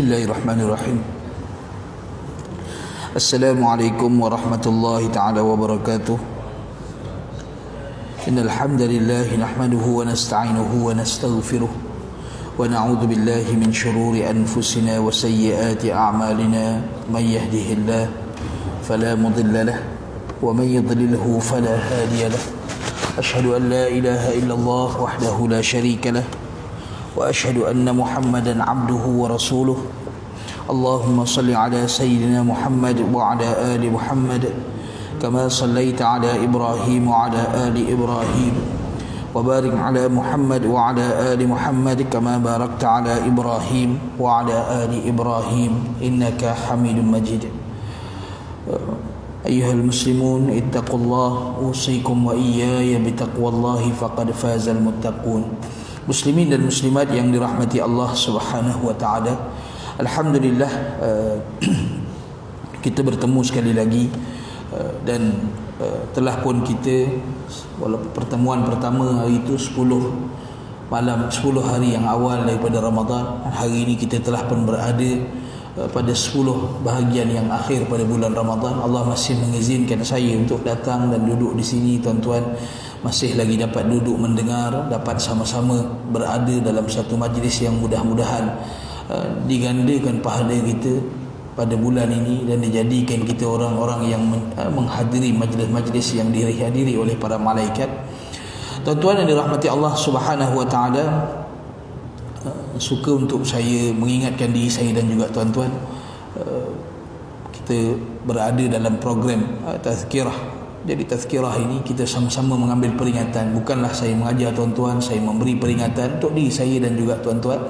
Bismillahirrahmanirrahim. Assalamualaikum warahmatullahi ta'ala wabarakatuh. Innal hamdalillah nahmaduhu wa nasta'inuhu wa nastaghfiruh wa na'udzu billahi min shururi anfusina wa sayyiati a'malina. May yahdihillahu fala mudilla lahu wa may yudlilhu fala hadiya lahu. Ashhadu an la ilaha illallah wahdahu la syarika lahu wa ashhadu anna Muhammadan 'abduhu wa rasuluh. Allahumma salli ala sayyidina Muhammad wa ala ali Muhammad kama sallaita ala Ibrahim wa ala ali Ibrahim wa barik ala Muhammad wa ala ali Muhammad kama barakta ala Ibrahim wa ala ali Ibrahim innaka Hamidum Majid. Ayyuhal muslimun ittaqullah usikum wa iyaya bitaqwallahi faqad fazal muttaqun. Muslimin dan muslimat yang dirahmati Allah Subhanahu wa taala, alhamdulillah kita bertemu sekali lagi dan telah pun kita, walaupun pertemuan pertama hari itu 10 hari yang awal daripada Ramadan, hari ini kita telah pun berada pada 10 bahagian yang akhir pada bulan Ramadan. Allah masih mengizinkan saya untuk datang dan duduk di sini, tuan-tuan. Masih lagi dapat duduk mendengar, dapat sama-sama berada dalam satu majlis yang mudah-mudahan digandakan pahala kita pada bulan ini dan dijadikan kita orang-orang yang menghadiri majlis-majlis yang dihadiri oleh para malaikat. Tuan-tuan yang dirahmati Allah Subhanahu wa taala, suka untuk saya mengingatkan diri saya dan juga tuan-tuan, kita berada dalam program tazkirah. Jadi tazkirah ini kita sama-sama mengambil peringatan. Bukanlah saya mengajar tuan-tuan, saya memberi peringatan untuk diri saya dan juga tuan-tuan.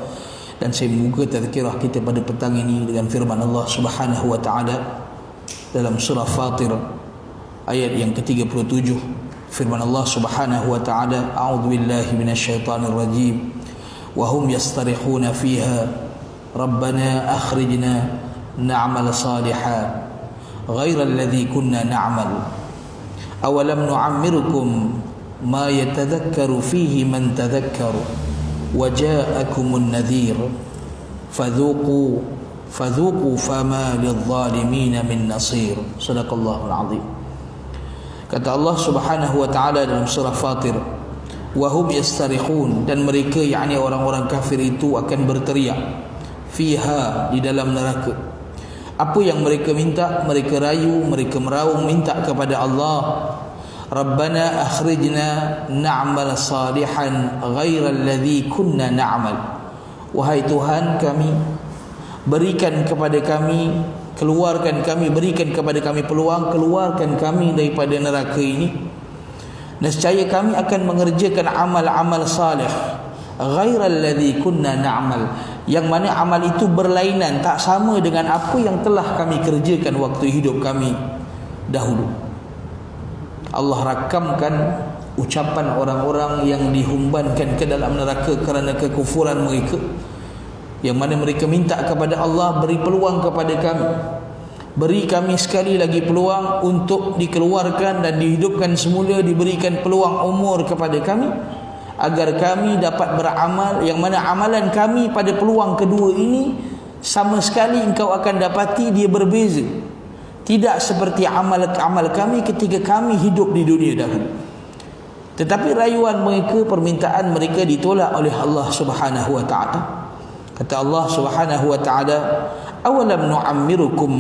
Dan saya membuka tazkirah kita pada petang ini dengan firman Allah Subhanahu wa taala dalam surah Fatir ayat yang ke-37. Firman Allah Subhanahu wa taala, a'udzubillahi minasyaitonir rajim. Wa hum yastarihuna fiha rabbana akhrijna na'mal salihan ghaira alladhi kunna na'mal awalam nu'ammirukum ma yatadhakkaru fihi man tadhakkaru waja'akumun nadhir fadhuqu fama lidh-dhalimin min nasir. Sadaqallahul azim. Kata Allah Subhanahu wa taala dalam surah Fatir, wa hum yastarihun, dan mereka, yakni orang-orang kafir itu akan berteriak, fiha, di dalam neraka. Apa yang mereka minta? Mereka rayu, mereka meraung minta kepada Allah, Rabbana akhrijna na'mal salihan ghaira alladhi kunna na'mal. Wahai Tuhan kami, berikan kepada kami, keluarkan kami, berikan kepada kami peluang, keluarkan kami daripada neraka ini. Nescaya kami akan mengerjakan amal-amal salih ghaira alladhi kunna na'mal, yang mana amal itu berlainan, tak sama dengan apa yang telah kami kerjakan waktu hidup kami dahulu. Allah rakamkan ucapan orang-orang yang dihumbankan ke dalam neraka kerana kekufuran mereka, yang mana mereka minta kepada Allah, beri peluang kepada kami, beri kami sekali lagi peluang untuk dikeluarkan dan dihidupkan semula, diberikan peluang umur kepada kami agar kami dapat beramal, yang mana amalan kami pada peluang kedua ini sama sekali engkau akan dapati dia berbeza, tidak seperti amal kami ketika kami hidup di dunia dahulu. Tetapi rayuan mereka, permintaan mereka ditolak oleh Allah Subhanahu wa taala. Kata Allah Subhanahu wa taala, awalam nu'ammirukum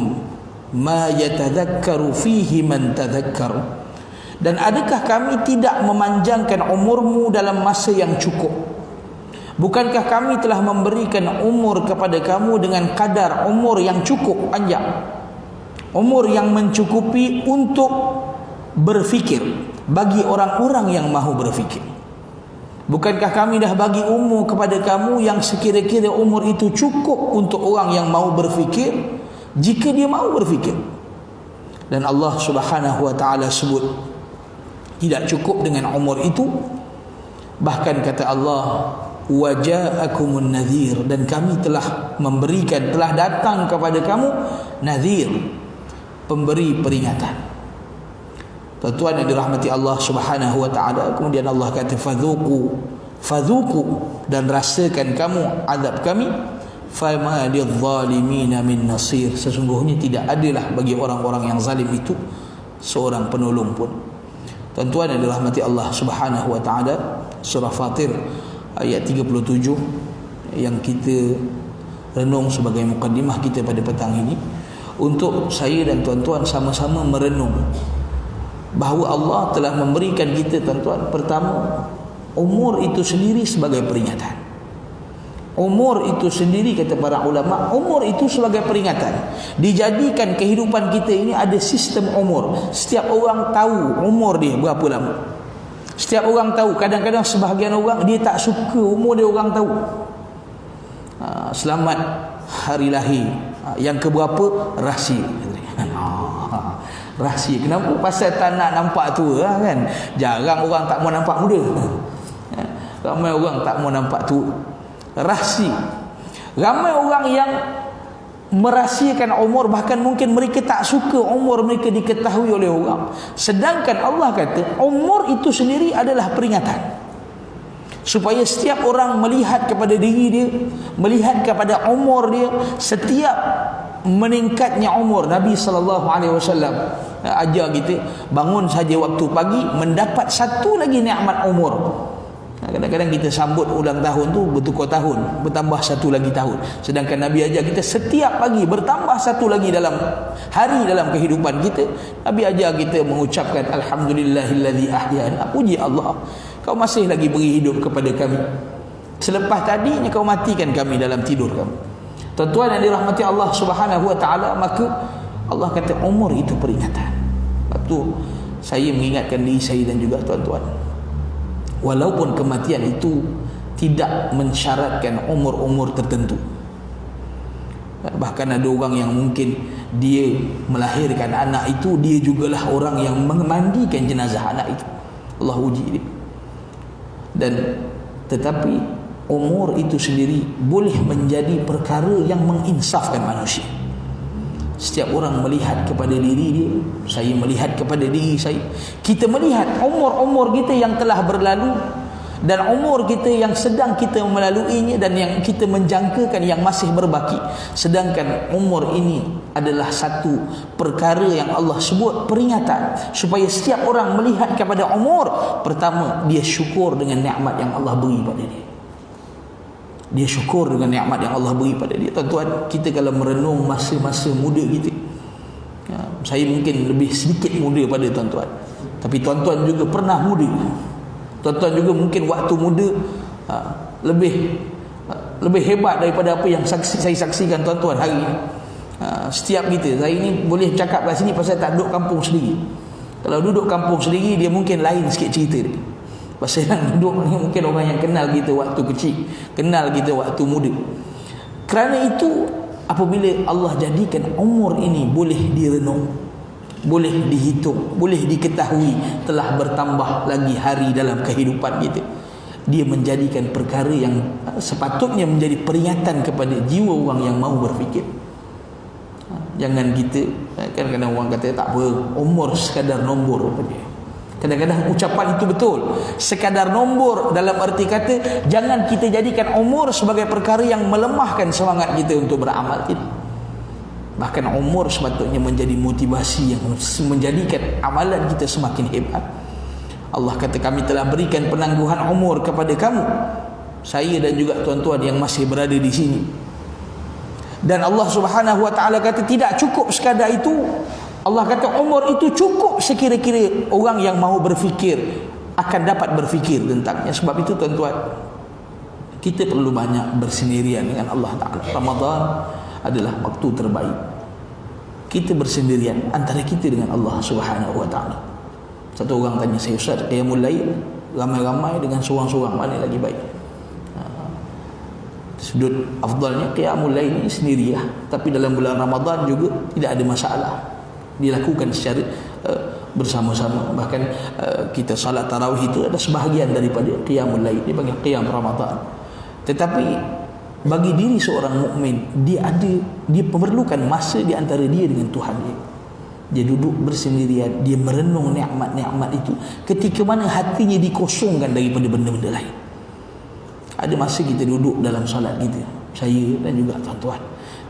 ma yatadhakkaru fihi man tadhakkar. Dan adakah kami tidak memanjangkan umurmu dalam masa yang cukup? Bukankah kami telah memberikan umur kepada kamu dengan kadar umur yang cukup panjang, umur yang mencukupi untuk berfikir bagi orang-orang yang mahu berfikir? Bukankah kami dah bagi umur kepada kamu yang sekira-kira umur itu cukup untuk orang yang mahu berfikir, jika dia mahu berfikir? Dan Allah Subhanahu wa taala sebut tidak cukup dengan umur itu. Bahkan kata Allah, waja'akumun nadhir, dan kami telah memberikan, telah datang kepada kamu nadhir, pemberi peringatan. Tuan-tuan yang dirahmati Allah Subhanahu wa taala, kemudian Allah kata fadhuqu, dan rasakan kamu azab kami, fama lidh-dhalimin min nasir, sesungguhnya tidak adalah bagi orang-orang yang zalim itu seorang penolong pun. Tuan-tuan yang dirahmati Allah Subhanahu wa taala, surah Fatir ayat 37 yang kita renung sebagai mukadimah kita pada petang ini, untuk saya dan tuan-tuan sama-sama merenung bahawa Allah telah memberikan kita, tuan-tuan, pertama, umur itu sendiri sebagai peringatan. Umur itu sendiri, kata para ulama, umur itu sebagai peringatan. Dijadikan kehidupan kita ini ada sistem umur. Setiap orang tahu umur dia berapa lama. Setiap orang tahu. Kadang-kadang sebahagian orang dia tak suka umur dia orang tahu. Selamat hari lahir yang keberapa, rahsia. Rahsia. Kenapa? Pasal tak nak nampak tua kan. Jarang orang tak mau nampak muda. Ramai orang tak mau nampak tua. Rahsia. Ramai orang yang merahsiakan umur, bahkan mungkin mereka tak suka umur mereka diketahui oleh orang. Sedangkan Allah kata umur itu sendiri adalah peringatan, supaya setiap orang melihat kepada diri dia, melihat kepada umur dia. Setiap meningkatnya umur, Nabi SAW ajar kita bangun saja waktu pagi mendapat satu lagi nikmat umur. Kadang-kadang kita sambut ulang tahun tu bertukar tahun, bertambah satu lagi tahun. Sedangkan Nabi ajar kita setiap pagi bertambah satu lagi dalam hari, dalam kehidupan kita. Nabi ajar kita mengucapkan alhamdulillahillazi ahyana, puji Allah, kau masih lagi beri hidup kepada kami. Selepas tadinya kau matikan kami dalam tidur kami. Tuan-tuan yang dirahmati Allah Subhanahu wa taala, maka Allah kata umur itu peringatan. Waktu saya mengingatkan diri saya dan juga tuan-tuan, walaupun kematian itu tidak mensyaratkan umur-umur tertentu. Bahkan ada orang yang mungkin dia melahirkan anak itu, dia jugalah orang yang memandikan jenazah anak itu. Allah uji dia. Dan tetapi umur itu sendiri boleh menjadi perkara yang menginsafkan manusia. Setiap orang melihat kepada diri dia, saya melihat kepada diri saya. Kita melihat umur-umur kita yang telah berlalu dan umur kita yang sedang kita melaluinya dan yang kita menjangkakan yang masih berbaki. Sedangkan umur ini adalah satu perkara yang Allah sebut peringatan, supaya setiap orang melihat kepada umur. Pertama, dia syukur dengan nikmat yang Allah beri pada dia. Dia syukur dengan nikmat yang Allah beri pada dia. Tuan-tuan, kita kalau merenung masa-masa muda kita, saya mungkin lebih sedikit muda pada tuan-tuan, tapi tuan-tuan juga pernah muda. Tuan-tuan juga mungkin waktu muda lebih hebat daripada apa yang saya saksikan tuan-tuan hari ini. Setiap kita, saya ini boleh cakap kat sini pasal tak duduk kampung sendiri. Kalau duduk kampung sendiri, dia mungkin lain sikit cerita dia. Pasal yang duduk ni mungkin orang yang kenal kita waktu kecil, kenal kita waktu muda. Kerana itu, apabila Allah jadikan umur ini boleh direnung, boleh dihitung, boleh diketahui telah bertambah lagi hari dalam kehidupan kita, dia menjadikan perkara yang sepatutnya menjadi peringatan kepada jiwa orang yang mahu berfikir. Jangan kita, kan kadang orang kata tak apa, umur sekadar nombor apa dia. Kadang-kadang ucapan itu betul, sekadar nombor, dalam arti kata jangan kita jadikan umur sebagai perkara yang melemahkan semangat kita untuk beramal kita. Bahkan umur sepatutnya menjadi motivasi yang menjadikan amalan kita semakin hebat. Allah kata kami telah berikan penangguhan umur kepada kamu, saya dan juga tuan-tuan yang masih berada di sini. Dan Allah Subhanahu wa taala kata tidak cukup sekadar itu. Allah kata umur itu cukup sekira-kira orang yang mahu berfikir akan dapat berfikir tentangnya. Sebab itu tuan-tuan, kita perlu banyak bersendirian dengan Allah Ta'ala. Ramadan adalah waktu terbaik kita bersendirian antara kita dengan Allah Subhanahu wa Ta'ala. Satu orang tanya saya, Ustaz, qiyamul lail ramai-ramai dengan seorang-seorang, mana lagi baik? Sudut afdalnya qiyamul lail ini sendiri lah. Tapi dalam bulan Ramadan juga tidak ada masalah, dilakukan secara bersama-sama. Bahkan kita salat tarawih itu ada sebahagian daripada qiyamul lail, dipanggil qiyam Ramadan. Tetapi bagi diri seorang mukmin, dia memerlukan masa di antara dia dengan Tuhan dia. Dia duduk bersendirian, dia merenung nikmat-nikmat itu ketika mana hatinya dikosongkan daripada benda-benda lain. Ada masa kita duduk dalam salat kita, saya dan juga tuan-tuan.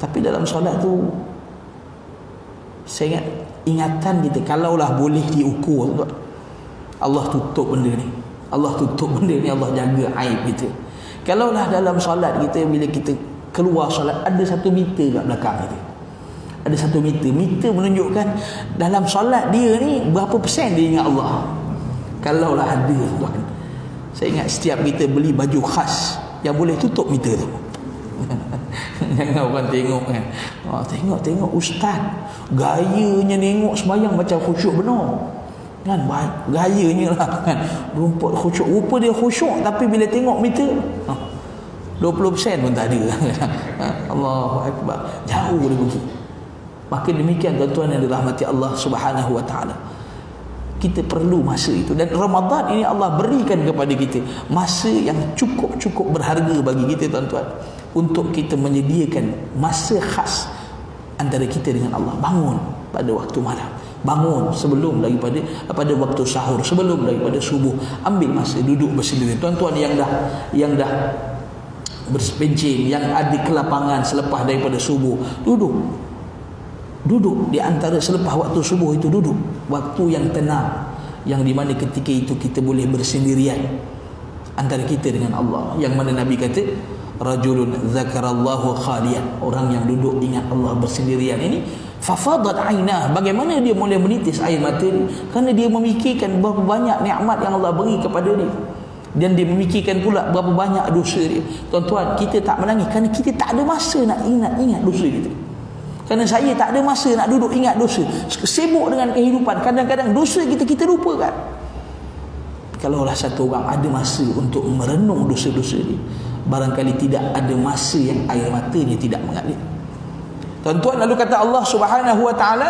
Tapi dalam solat tu saya ingatan kita, kalaulah boleh diukur, tuan, Allah tutup benda ni, Allah tutup benda ni, Allah jaga aib kita. Kalaulah dalam solat kita, bila kita keluar solat, ada 1 meter kat belakang kita, ada 1 meter menunjukkan dalam solat dia ni berapa persen dia ingat Allah. Kalaulah ada, tuan, saya ingat setiap kita beli baju khas yang boleh tutup meter tu. Jangan orang tengok kan, tengok ustaz gayanya tengok sembahyang macam khusyuk benar kan, gayanya lah kan, rumput khusyuk, rupa dia khusyuk, tapi bila tengok meter 20% pun tak ada. Allahu Akbar, jauh dia pergi. Maka demikian tuan-tuan yang dirahmati Allah Subhanahu wa taala, kita perlu masa itu. Dan Ramadan ini Allah berikan kepada kita masa yang cukup berharga bagi kita, tuan-tuan, untuk kita menyediakan masa khas antara kita dengan Allah. Bangun pada waktu malam, bangun sebelum daripada pada waktu sahur, sebelum daripada subuh, ambil masa duduk bersendiri. Tuan-tuan yang dah bersepencing, yang ada kelapangan selepas daripada subuh, duduk di antara selepas waktu subuh itu, duduk waktu yang tenang, yang di mana ketika itu kita boleh bersendirian antara kita dengan Allah. Yang mana Nabi kata, rajulun zakarallahu khalian, orang yang duduk ingat Allah bersendirian ini, fafadat ainah, bagaimana dia mulai menitis air mata ni, kerana dia memikirkan berapa banyak nikmat yang Allah beri kepada dia, dan dia memikirkan pula berapa banyak dosa dia. Tuan-tuan, kita tak menangis kerana kita tak ada masa nak ingat dosa kita. Kerana saya tak ada masa nak duduk ingat dosa, sibuk dengan kehidupan, kadang-kadang dosa kita lupakan. Kalaulah satu orang ada masa untuk merenung dosa-dosa dia, barangkali tidak ada masa yang air matanya tidak mengalir. Tuan-tuan, lalu kata Allah Subhanahu wa taala,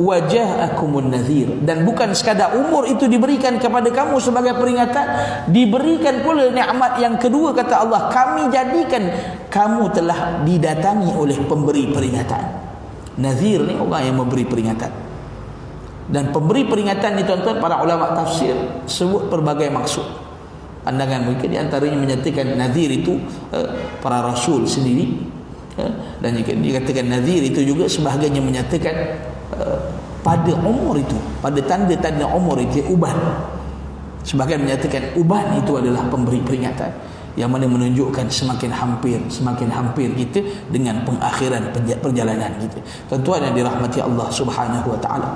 waja'akumun nadhir, dan bukan sekadar umur itu diberikan kepada kamu sebagai peringatan, diberikan pula nikmat yang kedua, kata Allah, kami jadikan kamu telah didatangi oleh pemberi peringatan. Nadhir ni orang yang memberi peringatan. Dan pemberi peringatan ni, tuan-tuan, para ulama tafsir sebut pelbagai maksud. Pandangan mereka di antaranya menyatakan nadhir itu para rasul sendiri, dan dikatakan nadhir itu juga sebahagiannya menyatakan pada umur itu, pada tanda-tanda umur itu, uban. Sebahagian menyatakan uban itu adalah pemberi peringatan, yang mana menunjukkan semakin hampir kita dengan pengakhiran perjalanan kita. Tuan-tuan yang dirahmati Allah Subhanahu wa taala,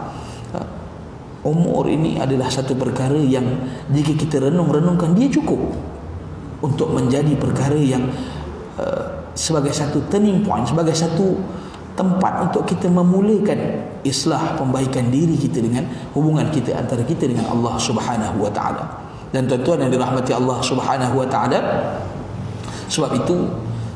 umur ini adalah satu perkara yang jika kita renung-renungkan, dia cukup untuk menjadi perkara yang sebagai satu turning point, sebagai satu tempat untuk kita memulakan islah, pembaikan diri kita dengan hubungan kita antara kita dengan Allah Subhanahu wa taala. Dan tuan-tuan yang dirahmati Allah Subhanahu wa taala, sebab itu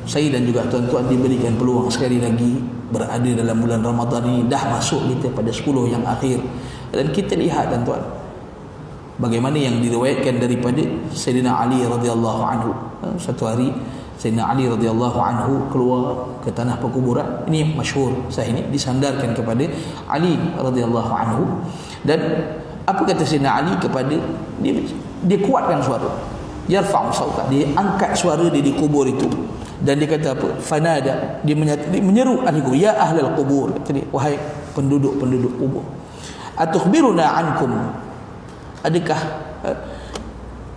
saya dan juga tuan-tuan diberikan peluang sekali lagi berada dalam bulan Ramadan ini. Dah masuk kita pada 10 yang akhir, dan kita lihat, tuan-tuan, bagaimana yang diriwayatkan daripada Sayyidina Ali radhiyallahu anhu. Satu hari Sayyidina Ali radhiyallahu anhu keluar ke tanah perkuburan. Ini masyhur sahih ini, disandarkan kepada Ali radhiyallahu anhu. Dan apa kata Sayyidina Ali kepada dia kuatkan suara, yarfa'u sauta, dia angkat suara dia di kubur itu, dan dia kata apa? Fanada, dia menyeru ahli kubur, ya ahlal kubur, kata dia, wahai penduduk-penduduk kubur, atukhbiruna ankum, adakah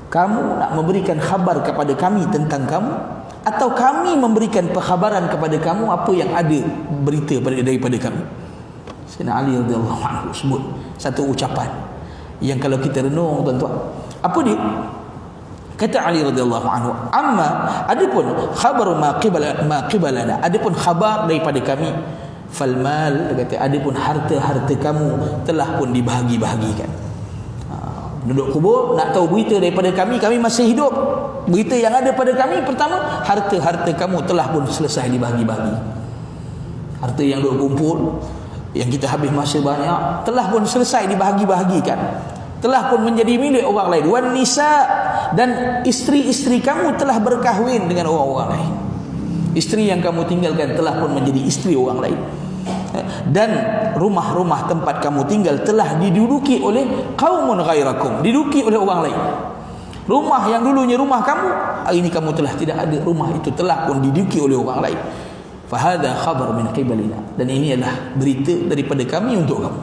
kamu nak memberikan khabar kepada kami tentang kamu, atau kami memberikan perkhabaran kepada kamu apa yang ada berita daripada kami? Sayyidina Ali radhiyallahu anhu sebut satu ucapan yang kalau kita renung, tuan-tuan, apa dia? Kata Ali radhiyallahu anhu, amma, adapun khabaru ma qibalana, adapun khabar daripada kami, falmal, kata, adapun harta-harta kamu telah pun dibahagi-bahagikan. Penduduk kubur nak tahu berita daripada kami masih hidup. Berita yang ada pada kami, pertama, harta-harta kamu telah pun selesai dibahagi-bahagi. Harta yang duk kumpul, yang kita habis masa banyak, telah pun selesai dibahagi-bahagikan, telah pun menjadi milik orang lain. Wan nisa, dan isteri-isteri kamu telah berkahwin dengan orang-orang lain. Isteri yang kamu tinggalkan telah pun menjadi isteri orang lain. Dan rumah-rumah tempat kamu tinggal telah diduduki oleh qaumun ghairakum, diduduki oleh orang lain. Rumah yang dulunya rumah kamu, hari ini kamu telah tidak ada. Rumah itu telah pun diduduki oleh orang lain. Fahada khabar min qibalina, dan ini adalah berita daripada kami untuk kamu.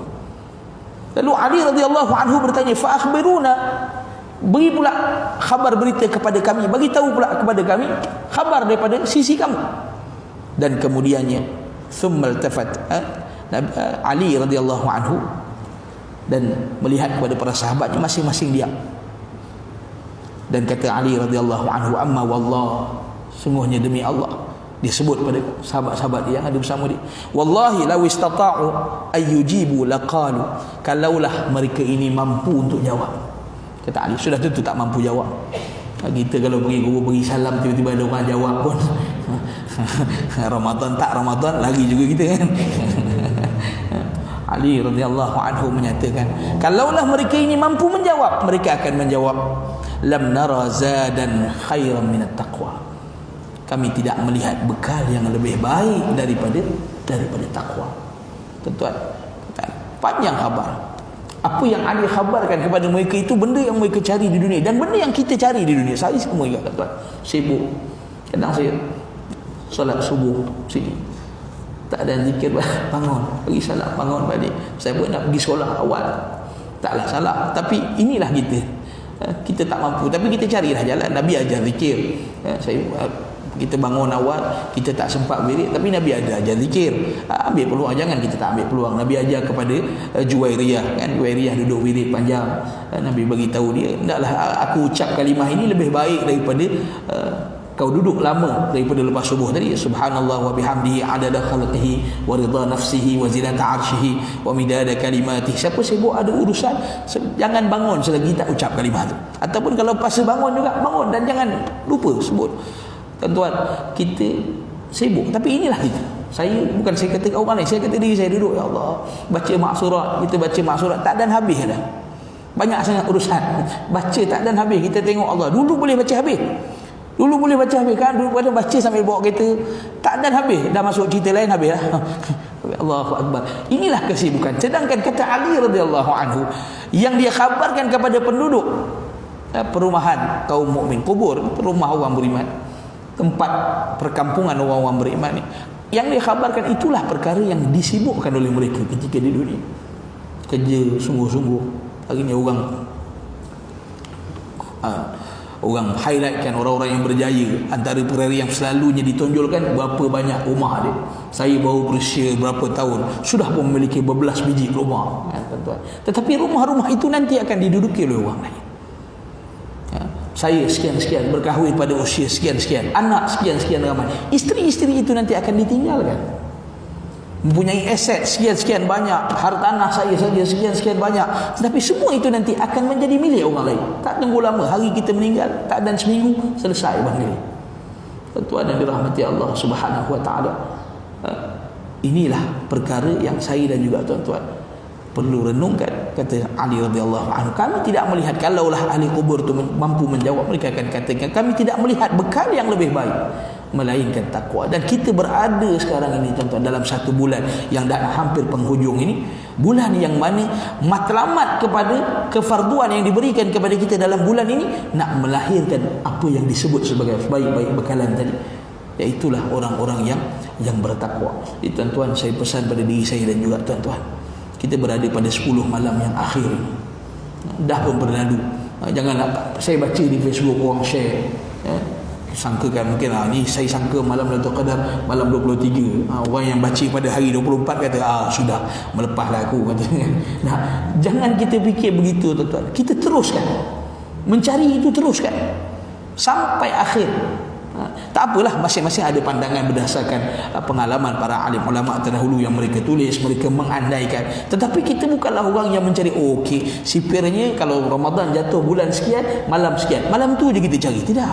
Lalu Ali radhiyallahu anhu bertanya, fa akhbiruna, beri pula khabar berita kepada kami, bagi tahu pula kepada kami khabar daripada sisi kamu. Dan kemudiannya thumma altafat Ali radhiyallahu anhu dan melihat kepada para sahabatnya, masing-masing diam. Dan kata Ali radhiyallahu anhu, amma wallah, sungguhnya demi Allah, dia sebut pada sahabat-sahabat yang ada bersama dia, wallahi law istata'u ayyujibu laqalu, kalaulah mereka ini mampu untuk jawab. Kata Ali, sudah tentu tak mampu jawab. Kita kalau pergi guru beri salam, tiba-tiba ada orang jawab pun Ramadan tak Ramadan lagi juga kita kan. Ali radhiyallahu anhu menyatakan, kalaulah mereka ini mampu menjawab, mereka akan menjawab, lam nara zadan khairan minat taqwa, kami tidak melihat bekal yang lebih baik daripada takwa. Tuan-tuan, panjang khabar. Apa yang Ali khabarkan kepada mereka itu benda yang mereka cari di dunia, dan benda yang kita cari di dunia. Saya semua juga, tuan-tuan, sibuk. Kadang saya solat subuh sini, tak ada zikir, bangun pergi salat, bangun balik. Saya pun nak pergi sekolah awal, taklah salah. Tapi inilah kita tak mampu, tapi kita carilah jalan. Nabi ajar zikir. Kita bangun awal, kita tak sempat wirid, tapi Nabi ada ajar zikir. Ambil peluang, jangan kita tak ambil peluang. Nabi ajar kepada Juwairiyah, kan, Juwairiyah duduk wirid panjang. Nabi bagi tahu dia, hendaklah aku ucap kalimah ini lebih baik daripada kau duduk lama daripada lepas subuh tadi. Subhanallah wa bihamdihi adada khalqihi wa ridha nafsihi wa zinata arshihi wa midada kalimatihi. Siapa sibuk ada urusan, jangan bangun selagi tak ucap kalimah tu. Ataupun kalau pas bangun juga, bangun dan jangan lupa sebut. Tuan-tuan, kita sibuk, tapi inilah kita. Bukan saya kata orang lain, saya kata diri saya, duduk, ya Allah, baca maksurat. Kita baca maksurat tak dan habis dah. Banyak sangat urusan. Baca tak dan habis. Kita tengok Allah, dulu boleh baca habis. Dulu boleh baca habis kan, dulu pada baca sambil bawa kereta, tak dan habis, dah masuk cerita lain habis lah. Allahu akbar. Inilah kesibukan. Sedangkan kata Ali radhiyallahu anhu, yang dia khabarkan kepada penduduk perumahan kaum mukmin, kubur, rumah orang beriman, tempat perkampungan orang-orang beriman ni, yang dia khabarkan itulah perkara yang disibukkan oleh mereka ketika di dunia. Kerja sungguh-sungguh. Hari ni orang highlightkan orang-orang yang berjaya. Antara perkara yang selalunya ditonjolkan, berapa banyak rumah dia. Saya baru berusia berapa tahun, sudah pun memiliki berbelas biji rumah, tuan-tuan. Tetapi rumah-rumah itu nanti akan diduduki oleh orang lain. Saya sekian-sekian, berkahwin pada usia sekian-sekian, anak sekian-sekian ramai, isteri-isteri itu nanti akan ditinggalkan. Mempunyai aset sekian-sekian banyak, hartanah saya saja sekian-sekian banyak, tetapi semua itu nanti akan menjadi milik orang lain. Tak tunggu lama, hari kita meninggal, tak dan seminggu selesai bangkit. Tuan-tuan yang dirahmati Allah Subhanahu wa taala, inilah perkara yang saya dan juga tuan-tuan perlu renungkan. Kata Ali radhiyallahu anhu, kami tidak melihat, kalaulah ahli kubur itu mampu menjawab, mereka akan katakan, kami tidak melihat bekal yang lebih baik melainkan takwa. Dan kita berada sekarang ini, tuan-tuan, dalam satu bulan yang dah hampir penghujung ini, bulan yang mana matlamat kepada kefarduan yang diberikan kepada kita dalam bulan ini nak melahirkan apa yang disebut sebagai baik-baik bekalan tadi, iaitulah orang-orang yang bertakwa. Jadi tuan-tuan, saya pesan pada diri saya dan juga tuan-tuan, kita berada pada 10 malam yang akhir ini. Dah pun berlalu. Janganlah saya baca di Facebook orang share, sangkakan mungkin ni saya sangka malam Lailatul Qadar malam 23. Orang yang baca pada hari 24 kata sudah melepaslah aku, katanya. Nah, jangan kita fikir begitu, tuan-tuan. Kita teruskan mencari itu, teruskan sampai akhir. Tak apalah, masing-masing ada pandangan berdasarkan pengalaman para alim ulama terdahulu yang mereka tulis, mereka mengandaikan. Tetapi kita bukanlah orang yang mencari, okey, sipirnya kalau Ramadan jatuh bulan sekian, malam sekian, malam tu je kita cari. Tidak.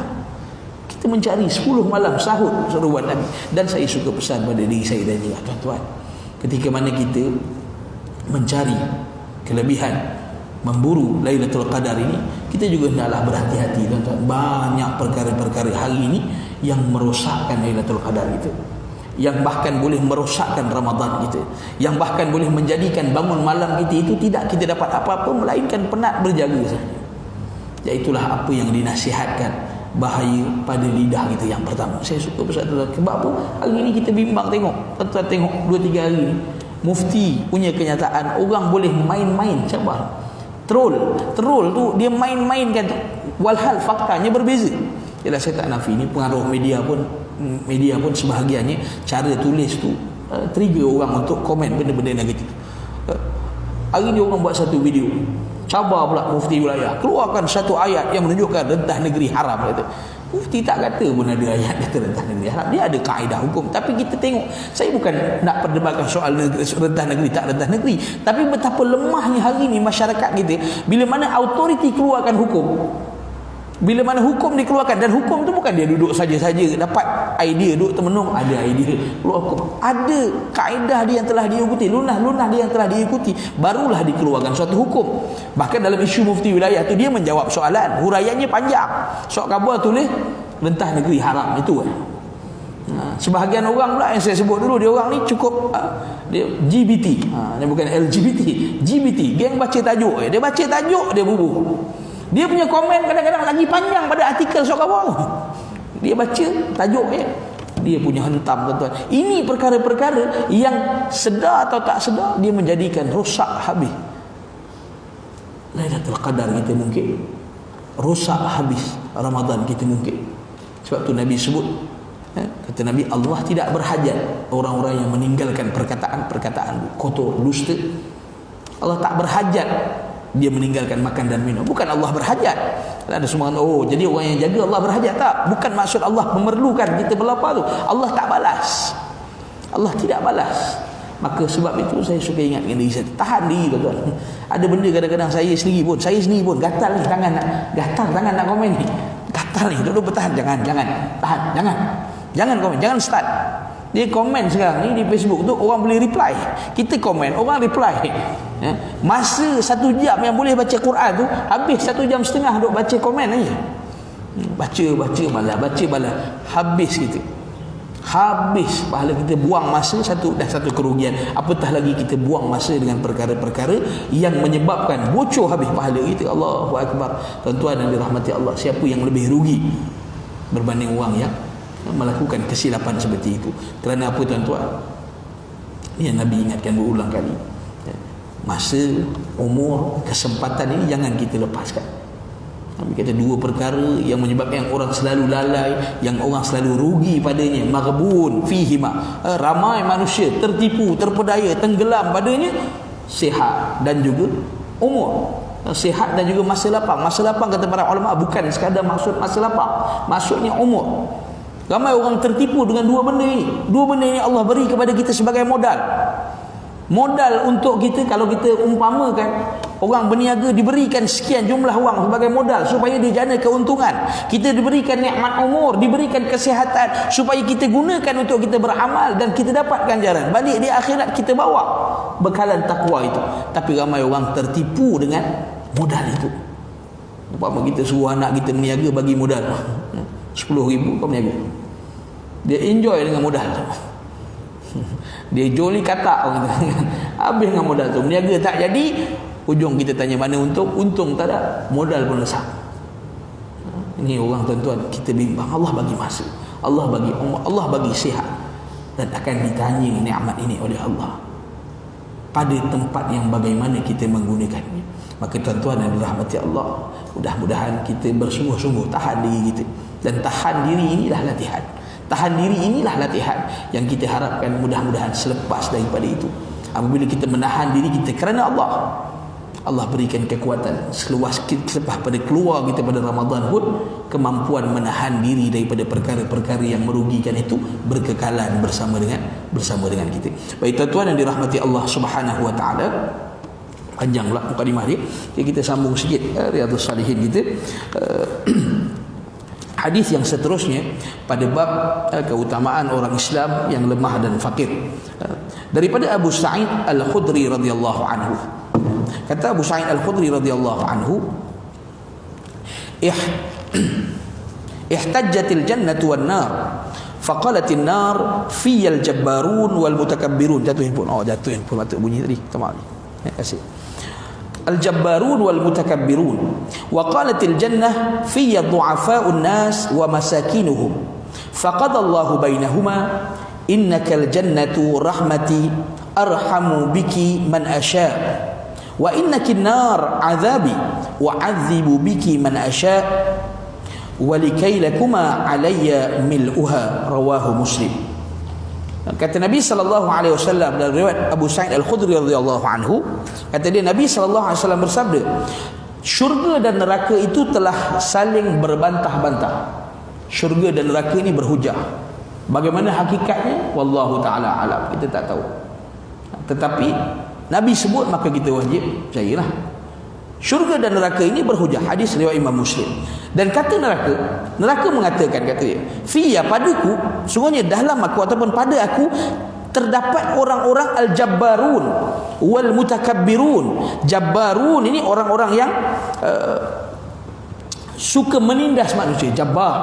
Kita mencari 10 malam sahut seruan Nabi. Dan saya suka pesan pada diri saya dan juga tuan-tuan, ketika mana kita mencari kelebihan, memburu Lailatul Qadar ini, kita juga hendaklah berhati-hati, tuan-tuan. Banyak perkara-perkara hari ini yang merosakkan Lailatul Qadar itu, yang bahkan boleh merosakkan Ramadan kita, yang bahkan boleh menjadikan bangun malam kita itu tidak kita dapat apa-apa melainkan penat berjaga saja. Iaitulah apa yang dinasihatkan, bahaya pada lidah kita yang pertama. Saya suka pasal tu. Sebab apa? Hari ni kita bimbang tengok. Tuan-tuan tengok 2-3 hari ni Mufti punya kenyataan, orang boleh main-main cabar. Troll tu dia main-mainkan tu. Walhal faktanya berbeza. Yalah, saya tak nafi ni pengaruh media pun sebahagiannya cara tulis tu trigger orang untuk komen benda-benda negatif. Hari ni orang buat satu video, cabar pula Mufti wilayah, keluarkan satu ayat yang menunjukkan rendah negeri haram. Kata Mufti tak kata pun ada ayat kata rendah negeri haram. Dia ada kaedah hukum. Tapi kita tengok, saya bukan nak perdebatkan soal rendah negeri tak rendah negeri, tapi betapa lemahnya hari ni masyarakat kita bila mana autoriti keluarkan hukum. Bila mana hukum dikeluarkan, dan hukum tu bukan dia duduk saja-saja dapat idea, duduk termenung ada idea keluar hukum, ada kaedah dia yang telah diikuti, lunah-lunah dia yang telah diikuti, barulah dikeluarkan suatu hukum. Bahkan dalam isu Mufti wilayah tu dia menjawab soalan, huraiannya panjang. Sok khabar tulis rentah negeri haram itu kan. Sebahagian orang pula yang saya sebut dulu, dia orang ni cukup dia GBT, dia bukan LGBT, GBT, geng baca tajuk, dia baca tajuk dia bubuh. Dia punya komen kadang-kadang lagi panjang pada artikel sok khabar. Dia baca tajuk dia punya hentam, tuan-tuan. Ini perkara-perkara yang sedar atau tak sedar dia menjadikan rosak habis Lailatul Qadar kita mungkin, rosak habis Ramadan kita mungkin. Sebab tu Nabi sebut, kata Nabi, Allah tidak berhajat orang-orang yang meninggalkan perkataan kotor, dusta. Allah tak berhajat dia meninggalkan makan dan minum. Bukan Allah berhajat. Ada semua jadi orang yang jaga Allah berhajat, tak. Bukan maksud Allah memerlukan kita berlapar tu. Allah tak balas. Allah tidak balas. Maka sebab itu saya suka ingatkan diri saya, tahan diri, tuan-tuan. Ada benda kadang-kadang saya sendiri pun gatal ni tangan nak komen ni. Gatal ni, duduk bertahan, jangan. Tahan, jangan komen, jangan start. Dia komen sekarang ni di Facebook tu, orang boleh reply. Kita komen, orang reply. Masa 1 jam yang boleh baca Quran tu, habis 1 jam setengah duk baca komen aja. Baca balas. Habis kita. Habis pahala kita, buang masa satu kerugian. Apatah lagi kita buang masa dengan perkara-perkara yang menyebabkan bocor habis pahala kita. Allahu Akbar. Tuan-tuan yang dirahmati Allah, siapa yang lebih rugi berbanding orang yang melakukan kesilapan seperti itu? Kerana apa, tuan-tuan? Ini yang Nabi ingatkan berulang kali. Masa, umur, kesempatan ini jangan kita lepaskan. Nabi kata 2 perkara yang menyebabkan orang selalu lalai, yang orang selalu rugi padanya, maghbun fihima, ramai manusia tertipu, terpedaya, tenggelam padanya, sihat dan juga umur. Sihat dan juga masa lapang. Masa lapang kata para ulama bukan sekadar maksud masa lapang, maksudnya umur. Ramai orang tertipu dengan 2 benda ini. 2 benda ini Allah beri kepada kita sebagai modal. Modal untuk kita, kalau kita umpamakan orang berniaga diberikan sekian jumlah wang sebagai modal supaya dia jana keuntungan. Kita diberikan nikmat umur, diberikan kesihatan supaya kita gunakan untuk kita beramal dan kita dapat ganjaran. Balik di akhirat kita bawa bekalan takwa itu. Tapi ramai orang tertipu dengan modal itu. Umpama kita suruh anak kita berniaga, bagi modal 10,000 kau berniaga. Dia enjoy dengan modal tu. Dia joli katak orang kata. Habis dengan modal tu, berniaga tak jadi, ujung kita tanya mana untung tak ada, modal pun lesap. Ini orang, tuan-tuan, kita bimbang. Allah bagi masa, Allah bagi umur, Allah bagi sihat, dan akan ditanya nikmat ini oleh Allah pada tempat yang bagaimana kita menggunakannya. Maka tuan-tuan yang dirahmati Allah, mudah-mudahan kita bersungguh-sungguh tahan diri kita. Dan tahan diri inilah latihan. Tahan diri inilah latihan yang kita harapkan mudah-mudahan selepas daripada itu. Apabila kita menahan diri kita kerana Allah, Allah berikan kekuatan seluas selepas pada keluar kita pada Ramadan pun, kemampuan menahan diri daripada perkara-perkara yang merugikan itu berkekalan bersama dengan kita. Baik, tuan-tuan yang dirahmati Allah Subhanahu wa taala, panjang pula mukadimah dia. Jadi kita sambung sikit Riyadhus Salihin kita. Hadis yang seterusnya pada bab keutamaan orang Islam yang lemah dan fakir, daripada Abu Sa'id Al-Khudri radhiyallahu anhu. Kata Abu Sa'id Al-Khudri radhiyallahu anhu, ihtajjatil jannatu wan nar faqalatin nar fiyal jabbarun wal mutakabbirun. Jatuh handphone patut bunyi tadi. Minta maaf. Terima kasih. al-jabbarun wal mutakabbirun. Wa qalatil jannah fiyya du'afa'un nas wa masakinuhum. Faqada Allahu bainahuma innakal jannatu rahmati arhamu biki man asya wa innakin nar azabi wa azibu biki man asya wa likailakuma alayya mil'uha. Rawahu Muslim. Kata Nabi sallallahu alaihi wasallam dalam riwayat Abu Sa'id Al-Khudri radhiyallahu anhu, kata dia, Nabi sallallahu alaihi wasallam bersabda, syurga dan neraka itu telah saling berbantah-bantah. Syurga dan neraka ini berhujah. Bagaimana hakikatnya? Wallahu taala alam, kita tak tahu. Tetapi Nabi sebut, maka kita wajib percayalah. Syurga dan neraka ini berhujah. Hadis riwayat Imam Muslim. Dan kata neraka mengatakan, kata dia, fiya, padaku, sungguhnya dalam aku ataupun pada aku terdapat orang-orang al-jabbarun wal mutakabbirun. Jabbarun ini orang-orang yang suka menindas manusia. Jabbar,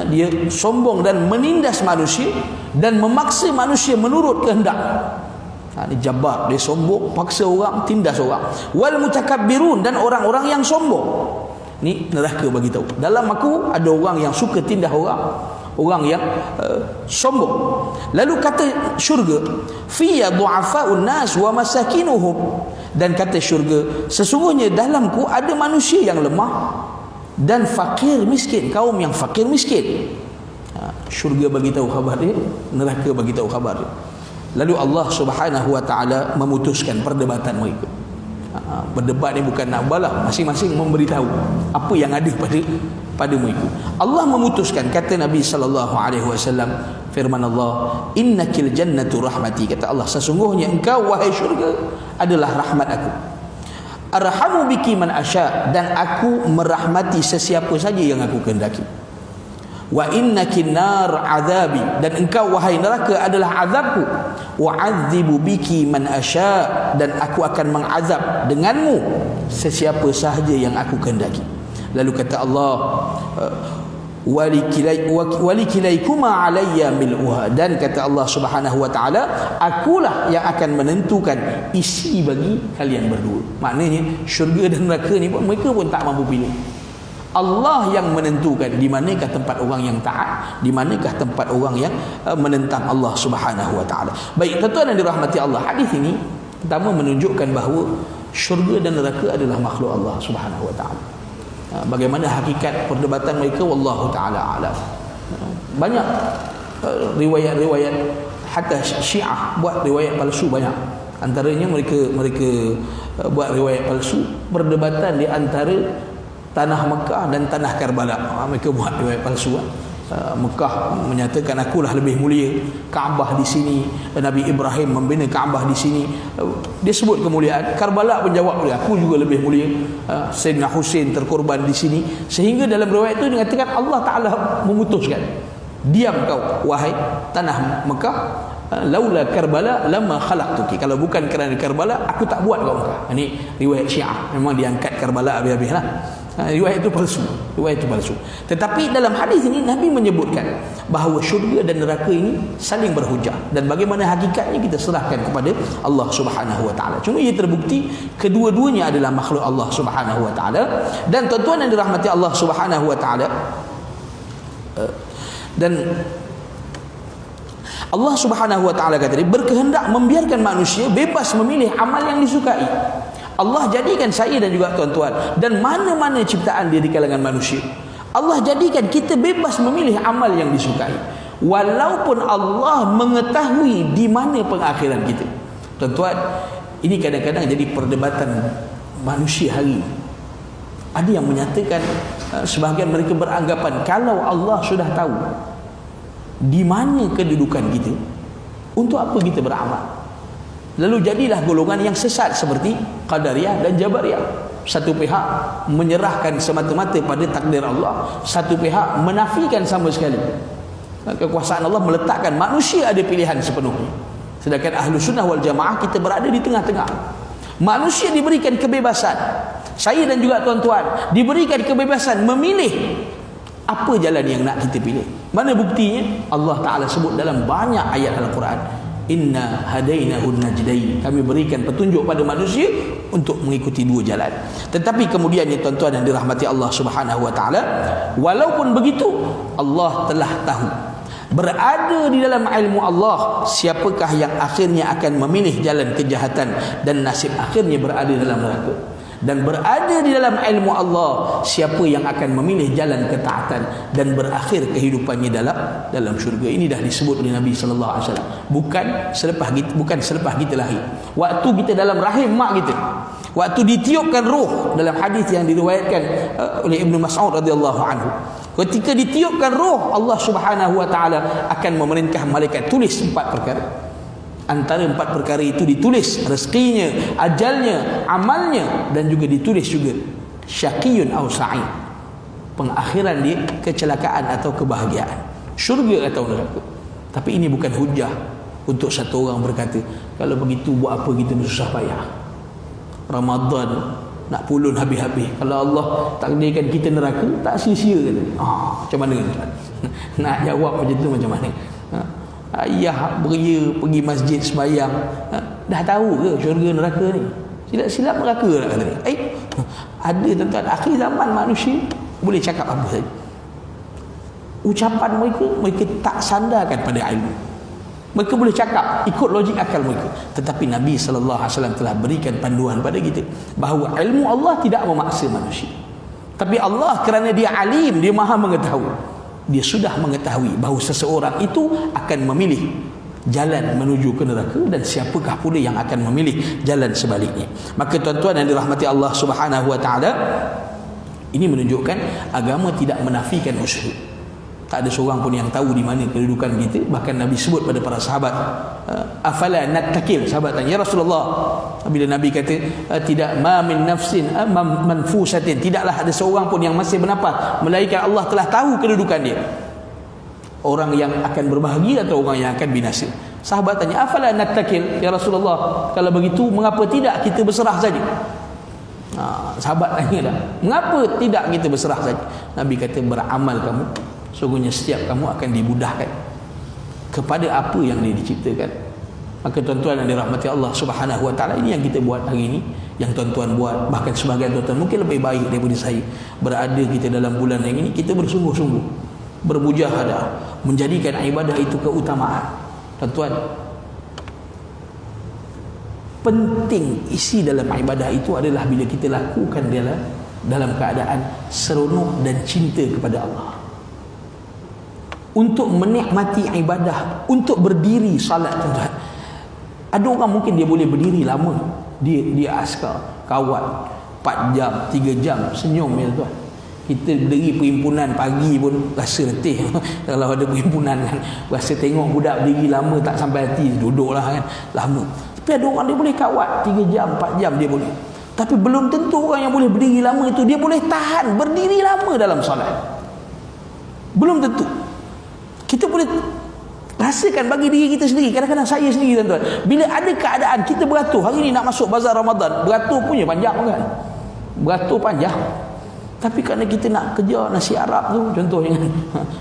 dia sombong dan menindas manusia dan memaksa manusia menurut kehendak. Ini jabbar, dia sombong, paksa orang, tindas orang. Wal mutakabbirun, dan orang-orang yang sombong. Ni neraka bagi tahu. Dalam aku ada orang yang suka tindas orang, orang yang sombong. Lalu kata syurga, fiya du'afa'un nas wa masakinuhum. Dan kata syurga, sesungguhnya dalamku ada manusia yang lemah dan fakir miskin, kaum yang fakir miskin. Syurga bagi tahu khabar dia, neraka bagi tahu khabar dia. Lalu Allah Subhanahu wa taala memutuskan perdebatan mereka. Berdebat ni bukan nak balah, masing-masing memberitahu apa yang ada pada mereka. Allah memutuskan, kata Nabi sallallahu alaihi wasallam, firman Allah, innakil jannatu rahmati, kata Allah, sesungguhnya engkau wahai syurga adalah rahmat aku. Arhamu biki man asya, dan aku merahmati sesiapa saja yang aku kehendaki. Wa innakin nar azabi, dan engkau wahai neraka adalah azabku. Wa azibu biki man asya, dan aku akan mengazab denganmu sesiapa sahaja yang aku kehendaki. Lalu kata Allah, walikilaikuma alayya mil'uha, dan kata Allah Subhanahu wa taala, akulah yang akan menentukan isi bagi kalian berdua. Maknanya syurga dan neraka ni pun mereka pun tak mampu pilih. Allah yang menentukan di manakah tempat orang yang taat, di manakah tempat orang yang menentang Allah Subhanahu wa taala. Baik, tuan-tuan yang dirahmati Allah, hadis ini pertama menunjukkan bahawa syurga dan neraka adalah makhluk Allah Subhanahu wa taala. Bagaimana hakikat perdebatan mereka, wallahu taala alam. Banyak riwayat-riwayat, hatta Syiah buat riwayat palsu banyak. Antaranya mereka buat riwayat palsu perdebatan di antara tanah Mekah dan tanah Karbala. Mereka buat riwayat palsu. Mekah menyatakan akulah lebih mulia, Kaabah di sini, Nabi Ibrahim membina Kaabah di sini. Dia sebut kemuliaan. Karbala pun jawab dia, aku juga lebih mulia, Sayyidina Husain terkorban di sini. Sehingga dalam riwayat itu dikatakan Allah Taala memutuskan, diam kau wahai tanah Mekah, laula Karbala lama khalaqtuki, kalau bukan kerana Karbala aku tak buat kau Mekah. Ini riwayat Syiah, memang diangkat Karbala habis-habis lah. Riwayat itu palsu, riwayat itu palsu. Tetapi dalam hadis ini Nabi menyebutkan bahawa syurga dan neraka ini saling berhujah, dan bagaimana hakikatnya kita serahkan kepada Allah Subhanahu wa taala. Cuma ia terbukti kedua-duanya adalah makhluk Allah Subhanahu wa taala. Dan tuan-tuan yang dirahmati Allah Subhanahu wa taala, dan Allah Subhanahu wa taala kata dia berkehendak membiarkan manusia bebas memilih amal yang disukai. Allah jadikan saya dan juga tuan-tuan dan mana-mana ciptaan dia di kalangan manusia, Allah jadikan kita bebas memilih amal yang disukai, walaupun Allah mengetahui di mana pengakhiran kita. Tuan-tuan, ini kadang-kadang jadi perdebatan manusia hari ini. Ada yang menyatakan, sebahagian mereka beranggapan kalau Allah sudah tahu di mana kedudukan kita, untuk apa kita beramal? Lalu jadilah golongan yang sesat seperti Qadariyah dan Jabariyah. Satu pihak menyerahkan semata-mata pada takdir Allah, satu pihak menafikan sama sekali kekuasaan Allah, meletakkan manusia ada pilihan sepenuhnya. Sedangkan ahlu sunnah wal jamaah, kita berada di tengah-tengah. Manusia diberikan kebebasan, saya dan juga tuan-tuan diberikan kebebasan memilih apa jalan yang nak kita pilih. Mana buktinya? Allah Ta'ala sebut dalam banyak ayat Al-Quran, inna hadainahun najdain, kami berikan petunjuk pada manusia untuk mengikuti dua jalan. Tetapi kemudian ni tuan-tuan yang dirahmati Allah Subhanahu wa taala, walaupun begitu Allah telah tahu, berada di dalam ilmu Allah siapakah yang akhirnya akan memilih jalan kejahatan dan nasib akhirnya berada dalam neraka, dan berada di dalam ilmu Allah siapa yang akan memilih jalan ketaatan dan berakhir kehidupannya dalam syurga. Ini dah disebut oleh Nabi sallallahu alaihi wasallam, bukan selepas kita lahir, waktu kita dalam rahim mak kita, waktu ditiupkan roh, dalam hadis yang diriwayatkan oleh Ibnu Mas'ud radhiyallahu anhu, ketika ditiupkan roh, Allah Subhanahu wa taala akan memerintah malaikat tulis 4 perkara. Antara 4 perkara itu ditulis rezekinya, ajalnya, amalnya, dan juga ditulis juga syaqiyun aw sa'id, pengakhiran dia kecelakaan atau kebahagiaan, syurga atau neraka. Tapi ini bukan hujah untuk satu orang berkata, kalau begitu buat apa kita bersusah payah, Ramadan nak pulun habis-habis, kalau Allah takdirkan kita neraka tak sia-sia kata. Macam mana nak jawab macam tu, macam mana? Ayah beria pergi masjid sembahyang, dah tahu ke syurga neraka ni? Silap-silap neraka lah kata ni. Ada tuan-tuan, akhir zaman manusia boleh cakap apa saja. Ucapan mereka tak sandarkan pada ilmu. Mereka boleh cakap ikut logik akal mereka. Tetapi Nabi SAW telah berikan panduan pada kita bahawa ilmu Allah tidak memaksa manusia. Tapi Allah kerana dia alim, dia maha mengetahui, dia sudah mengetahui bahawa seseorang itu akan memilih jalan menuju ke neraka, dan siapakah pula yang akan memilih jalan sebaliknya. Maka tuan-tuan yang dirahmati Allah Subhanahu wa taala, ini menunjukkan agama tidak menafikan usyhud. Tak ada seorang pun yang tahu di mana kedudukan kita. Bahkan Nabi sebut pada para sahabat, afala nattakil, sahabat tanya, ya Rasulullah, bila Nabi kata tidak ma min nafsin manfusatin, tidaklah ada seorang pun yang masih bernafas melainkan Allah telah tahu kedudukan dia, orang yang akan berbahagia atau orang yang akan binasa. Sahabat tanya, afala nattakil ya Rasulullah, kalau begitu mengapa tidak kita berserah saja? Sahabat tanya dah, mengapa tidak kita berserah saja? Nabi kata, beramal kamu, sungguhnya setiap kamu akan dimudahkan kepada apa yang dia diciptakan. Maka tuan-tuan yang dirahmati Allah Subhanahu wa taala, ini yang kita buat hari ini, yang tuan-tuan buat, bahkan sebahagian tuan-tuan mungkin lebih baik daripada saya. Berada kita dalam bulan yang ini, kita bersungguh-sungguh bermujahadah menjadikan ibadah itu keutamaan. Tuan-tuan, penting isi dalam ibadah itu adalah bila kita lakukan dalam keadaan seronok dan cinta kepada Allah. Untuk menikmati ibadah, untuk berdiri salat, tuan-tuan. Ada orang mungkin dia boleh berdiri lama, dia askar kawat 4 jam, 3 jam, senyum ya tuan. Kita berdiri perhimpunan pagi pun rasa letih. Kalau ada perhimpunan kan, rasa tengok budak berdiri lama tak sampai hati, duduklah kan, lama. Tapi ada orang dia boleh kawat 3 jam, 4 jam dia boleh. Tapi belum tentu orang yang boleh berdiri lama itu dia boleh tahan berdiri lama dalam solat. Belum tentu. Kita boleh rasakan bagi diri kita sendiri. Kadang-kadang saya sendiri tuan-tuan, bila ada keadaan kita beratur, hari ni nak masuk bazar Ramadan, beratur punya panjang kan, beratur panjang. Tapi kerana kita nak kejar nasi Arab tu contohnya,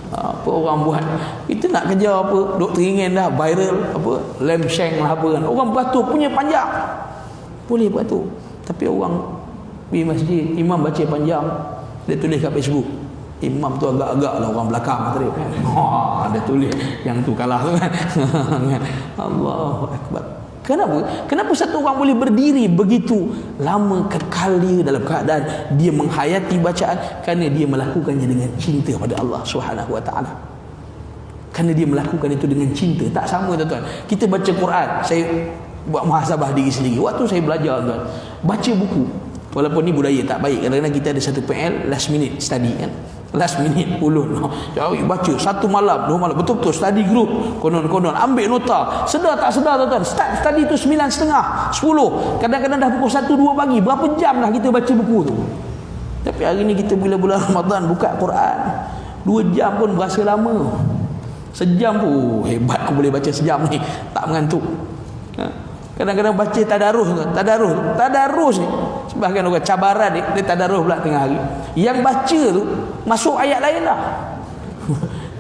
apa orang buat, kita nak kejar apa, duk teringin dah viral apa, lamb shank lah apa kan, orang beratur punya panjang, boleh beratur. Tapi orang pergi masjid, imam baca panjang, dia tulis kat Facebook, imam tu agak-agak lah orang belakang tadi kan. Ada tulis yang tu kalah tu kan. Allahu Akbar. Kenapa satu orang boleh berdiri begitu lama, kekal dia dalam keadaan dia menghayati bacaan? Kerana dia melakukannya dengan cinta pada Allah Subhanahu wa taala. Kerana dia melakukan itu dengan cinta. Tak sama tuan-tuan. Kita baca Quran, saya buat muhasabah diri sendiri. Waktu saya belajar tuan, baca buku, walaupun ni budaya tak baik, kadang-kadang kita ada satu PL last minute study kan, last minute ulun, baca 1 malam 2 malam, betul-betul study group, konon-konon ambil nota, sedar tak sedar tuan-tuan, start study tu 9.30 10, kadang-kadang dah pukul 1-2 pagi, berapa jam dah kita baca buku tu. Tapi hari ni kita bila bulan Ramadan buka Quran 2 jam pun berasa lama, sejam pun hebat aku boleh baca sejam ni tak mengantuk. Kadang-kadang baca tadarus ni, sebahagian orang cabaran dia tadarus pula tengah hari, yang baca tu masuk ayat lain dah,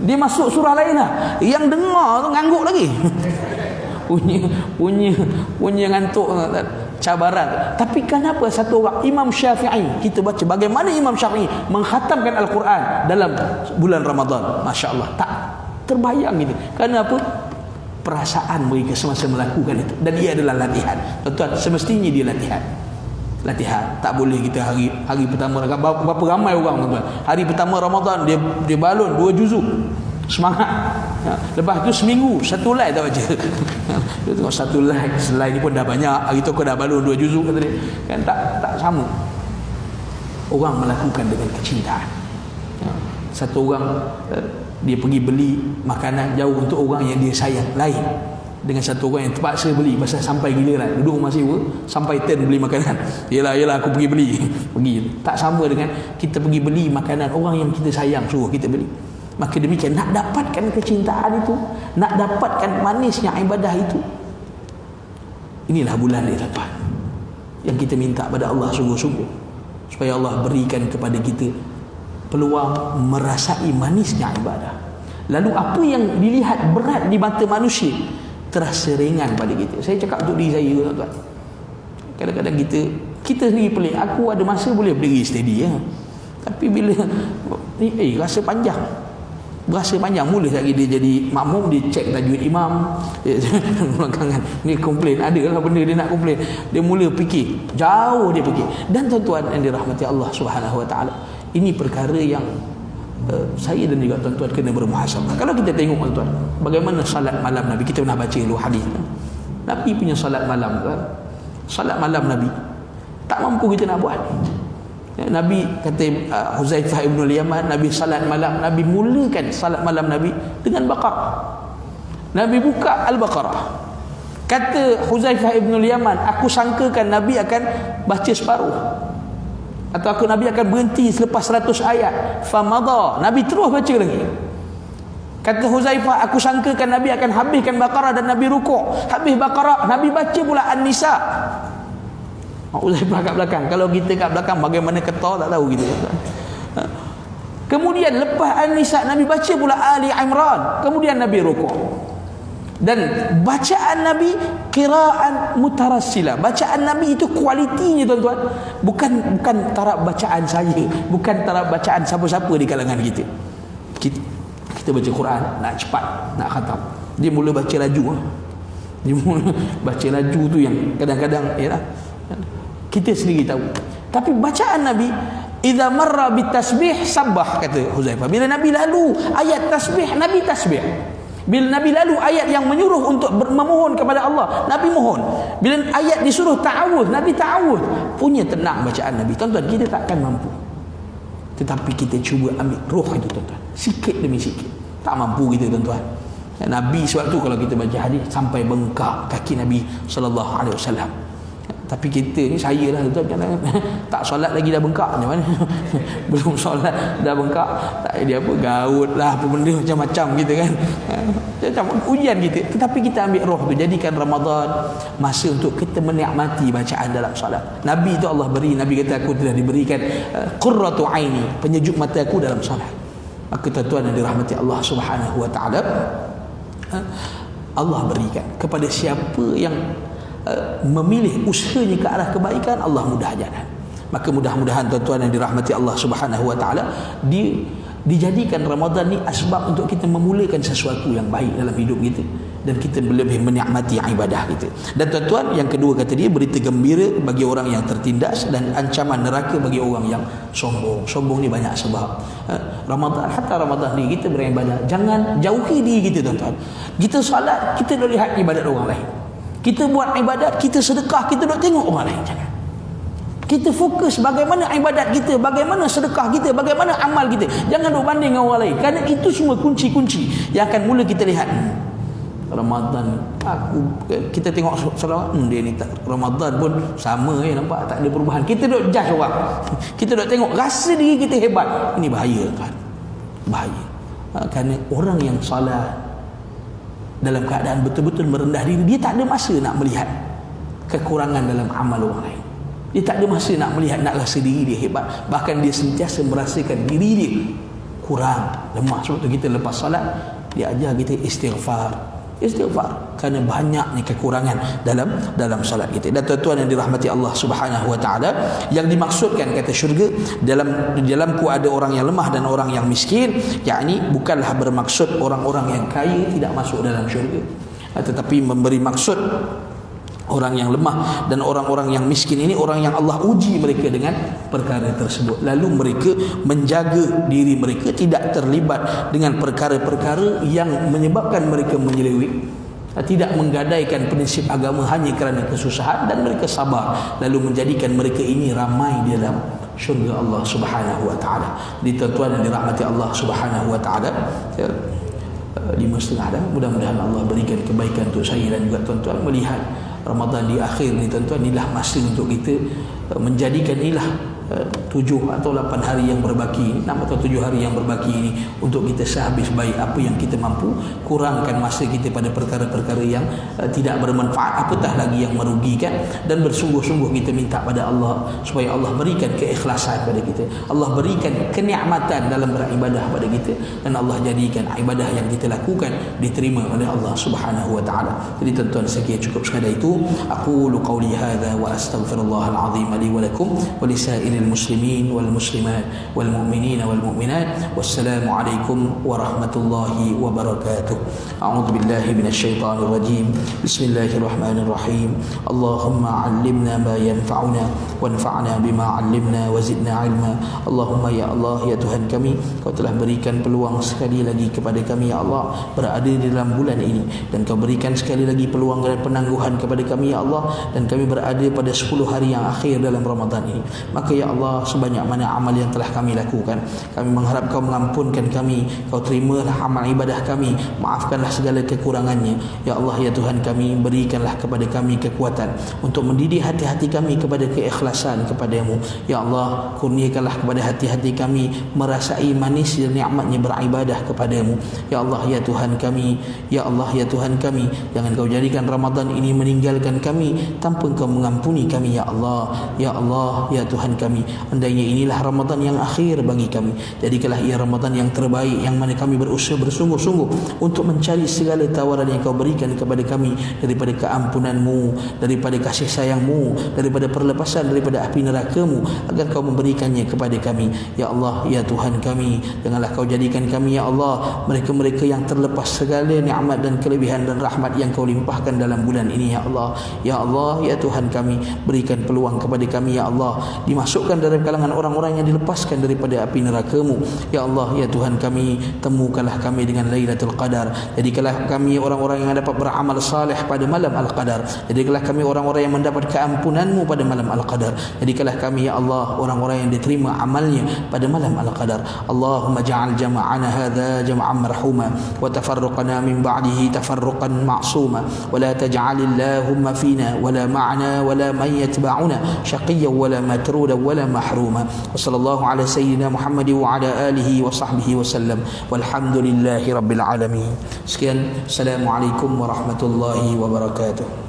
dia masuk surah lain dah, yang dengar tu ngangguk lagi. punya ngantuk, cabaran. Tapi kenapa satu orang Imam Syafi'i, kita baca bagaimana Imam Syafi'i mengkhatamkan Al-Quran dalam bulan Ramadan, Masya Allah, tak terbayang gitu. Kenapa? Perasaan mereka semasa melakukan itu, dan ia adalah latihan. Tuan-tuan, semestinya dia latihan. Tak boleh kita hari pertama, berapa ramai orang tuan, hari pertama Ramadan dia balun 2 juzuk, semangat. Lepas tu seminggu 1 line tak baca. Dia tengok 1 line, slide ni pun dah banyak, hari tu kau dah balun 2 juzuk kata dia. Kan tak sama. Orang melakukan dengan kecintaan. Satu orang dia pergi beli makanan jauh untuk orang yang dia sayang, lain dengan satu orang yang terpaksa beli pasal sampai giliran, duduk rumah sewa sampai turn beli makanan. Yelah aku pergi beli. Pergi. Tak sama dengan kita pergi beli makanan orang yang kita sayang suruh kita beli. Maka demikian, nak dapatkan kecintaan itu, nak dapatkan manisnya ibadah itu, inilah bulan ni tuan-tuan, yang kita minta pada Allah sungguh-sungguh supaya Allah berikan kepada kita peluang merasai manisnya ibadah. Lalu apa yang dilihat berat di mata manusia terasa ringan pada kita. Saya cakap untuk diri saya, tuan-tuan. Kadang-kadang kita sendiri pelik. Aku ada masa boleh berdiri steady ya. Tapi bila rasa panjang. Berasa panjang, mula lagi dia jadi makmum, dia cek tajwid imam. Belakangan ni komplain, ada lah benda dia nak komplain. Dia mula fikir, jauh dia fikir. Dan tuan-tuan yang dirahmati Allah Subhanahu Wa Taala, ini perkara yang saya dan juga tuan-tuan kena bermuhasabah. Kalau kita tengok tuan-tuan, bagaimana salat malam Nabi, kita pernah baca dulu hadis kan? Nabi punya salat malam kan? Salat malam Nabi tak mampu kita nak buat. Nabi kata Huzaifah ibn al-Yaman, Nabi salat malam, Nabi mulakan salat malam Nabi dengan Baqarah. Nabi buka Al-Baqarah. Kata Huzaifah ibn al-Yaman, aku sangkakan Nabi akan baca separuh, atau Nabi akan berhenti selepas 100 ayat. Famada, Nabi terus baca lagi. Kata Huzaifah, aku sangkakan Nabi akan habiskan Baqarah dan Nabi rukuk. Habis Baqarah, Nabi baca pula An-Nisa. Huzaifah kat belakang. Kalau kita kat belakang bagaimana ketar tak tahu gitu. Kemudian lepas An-Nisa, Nabi baca pula Ali Imran. Kemudian Nabi rukuk. Dan bacaan Nabi qiraan mutarassilah. Bacaan Nabi itu kualitinya tuan-tuan, bukan taraf bacaan saya, bukan taraf bacaan siapa-siapa di kalangan kita. Kita baca Quran nak cepat, nak khatam. Dia mula baca laju. Dia mula baca laju tu yang kadang-kadang kita sendiri tahu. Tapi bacaan Nabi, idza marra bitasbih sabbah, kata Huzaifah. Bila Nabi lalu ayat tasbih, Nabi tasbih. Bila Nabi lalu ayat yang menyuruh untuk memohon kepada Allah, Nabi mohon. Bila ayat disuruh ta'awudz, Nabi ta'awudz. Punya tenang bacaan Nabi. Tuan-tuan, kita takkan mampu. Tetapi kita cuba ambil roh itu tuan-tuan, sikit demi sikit. Tak mampu kita tuan-tuan. Nabi sebab tu kalau kita baca hadis sampai bengkak kaki Nabi sallallahu alaihi wasallam. Tapi kita ni, saya lah tuan-tuan, tak solat lagi dah bengkak macam mana. Belum solat dah bengkak, tak dia apa, gaut lah apa benda macam-macam gitu kan. Macam ujian kita. Tetapi kita ambil roh tu, jadikan Ramadan masa untuk kita menikmati bacaan dalam solat. Nabi tu Allah beri, Nabi kata aku telah diberikan qurratu aini, penyejuk mata aku dalam solat. Maka tuan-tuan yang dirahmati Allah Subhanahu Wa Taala, Allah berikan kepada siapa yang memilih usahanya ke arah kebaikan, Allah mudah jalan. Maka mudah-mudahan tuan-tuan yang dirahmati Allah Subhanahu Wa Taala, dijadikan Ramadan ni asbab untuk kita memulakan sesuatu yang baik dalam hidup kita, dan kita lebih menikmati ibadah kita. Dan tuan-tuan, yang kedua kata dia, berita gembira bagi orang yang tertindas dan ancaman neraka bagi orang yang sombong. Sombong ni banyak sebab. Ramadan, hatta Ramadan ni kita beribadah, jangan jauhi diri kita tuan-tuan. Kita solat, kita duk lihat ibadat orang lain. Kita buat ibadat, kita sedekah, kita duk tengok orang lain. Jangan. Kita fokus bagaimana ibadat kita, bagaimana sedekah kita, bagaimana amal kita. Jangan duk banding dengan orang lain. Kerana itu semua kunci-kunci yang akan mula kita lihat. Ramadan, kita tengok salawat, dia ni tak, Ramadan pun sama nampak tak ada perubahan. Kita duk judge orang. Kita duk tengok, rasa diri kita hebat. Ini bahaya kan? Bahaya. Kerana orang yang salat dalam keadaan betul-betul merendah diri, dia tak ada masa nak melihat kekurangan dalam amal orang lain. Dia tak ada masa nak melihat, nak rasa diri dia hebat. Bahkan dia sentiasa merasakan diri dia kurang, lemah. Sebab tu kita lepas salat, dia ajar kita istighfar, Istighfar kerana banyaknya kekurangan dalam solat kita. Dan tuan-tuan yang dirahmati Allah Subhanahu wa taala, yang dimaksudkan kata syurga dalamku ada orang yang lemah dan orang yang miskin, yakni bukanlah bermaksud orang-orang yang kaya tidak masuk dalam syurga, tetapi memberi maksud orang yang lemah dan orang-orang yang miskin ini orang yang Allah uji mereka dengan perkara tersebut, lalu mereka menjaga diri mereka tidak terlibat dengan perkara-perkara yang menyebabkan mereka menyeleweng, tidak menggadaikan prinsip agama hanya kerana kesusahan, dan mereka sabar lalu menjadikan mereka ini ramai di dalam syurga Allah Subhanahu wa taala. Jadi tuan-tuan yang dirahmati Allah Subhanahu wa taala, 5.30 dah, mudah-mudahan Allah berikan kebaikan untuk saya dan juga tuan-tuan melihat Ramadan di akhir ni tuan-tuan. Inilah masa untuk kita menjadikan inilah 7 atau 8 hari yang berbaki, 6 atau 7 hari yang berbaki ini untuk kita sehabis baik apa yang kita mampu, kurangkan masa kita pada perkara-perkara yang tidak bermanfaat, apatah lagi yang merugikan, dan bersungguh-sungguh kita minta pada Allah supaya Allah berikan keikhlasan pada kita, Allah berikan kenikmatan dalam beribadah pada kita, dan Allah jadikan ibadah yang kita lakukan diterima oleh Allah Subhanahu wa taala. Jadi tuan-tuan, sekiranya cukup sekadar itu, aqulu qawli hadza wa astaghfirullahal azim li wa lakum wa lisairil المسلمين والمسلمات والمؤمنين والمؤمنات والسلام عليكم ورحمة الله وبركاته. أعوذ بالله من الشيطان الرجيم. بسم الله الرحمن الرحيم. اللهم علمنا ما ينفعنا وانفعنا بما علمنا وزدنا علما. اللهم ya Allah, ya Tuhan kami, Kau telah berikan peluang sekali lagi kepada kami ya Allah berada di dalam bulan ini, dan Kau berikan sekali lagi peluang dan penangguhan kepada kami ya Allah, dan kami berada pada 10 hari yang akhir dalam Ramadan ini. Maka ya Allah, sebanyak mana amal yang telah kami lakukan, kami mengharap Kau mengampunkan kami, Kau terimalah amal ibadah kami, maafkanlah segala kekurangannya ya Allah, ya Tuhan kami. Berikanlah kepada kami kekuatan untuk mendidik hati-hati kami kepada keikhlasan kepadamu ya Allah. Kurniakanlah kepada hati-hati kami merasai manis dan nikmatnya beribadah kepadamu ya Allah, ya Tuhan kami. Ya Allah, ya Tuhan kami, jangan Kau jadikan Ramadan ini meninggalkan kami tanpa Kau mengampuni kami ya Allah. Ya Allah, ya Tuhan kami, andainya inilah Ramadan yang akhir bagi kami, jadikanlah ia Ramadan yang terbaik, yang mana kami berusaha bersungguh-sungguh untuk mencari segala tawaran yang Kau berikan kepada kami daripada keampunan-Mu, daripada kasih sayang-Mu, daripada perlepasan daripada api neraka-Mu, agar Kau memberikannya kepada kami ya Allah, ya Tuhan kami. Janganlah Kau jadikan kami ya Allah mereka-mereka yang terlepas segala nikmat dan kelebihan dan rahmat yang Kau limpahkan dalam bulan ini ya Allah. Ya Allah, ya Tuhan kami, berikan peluang kepada kami ya Allah, dimasukkan dalam kalangan orang-orang yang dilepaskan daripada api neraka-Mu ya Allah, ya Tuhan kami. Temukanlah kami dengan Lailatul Qadar, jadikanlah kami orang-orang yang dapat beramal saleh pada malam Al-Qadar, jadikanlah kami orang-orang yang mendapat keampunan-Mu pada malam Al-Qadar, jadikanlah kami ya Allah orang-orang yang diterima amalnya pada malam Al-Qadar. Allahumma ja'al jama'ana hadza jam'an marhuma wa tafarruqana min ba'dihi tafarruqan ma'suma wa la taj'alillahumma fina wa la ma'ana wa la man yatba'una shaqiyyan wa la matruda wa la mahruma. Wa sallallahu ala sayyidina Muhammad wa ala alihi wa sahbihi wa sallam, walhamdulillahi rabbil alamin. Sekian, assalamualaikum warahmatullahi wabarakatuh.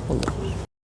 Allah.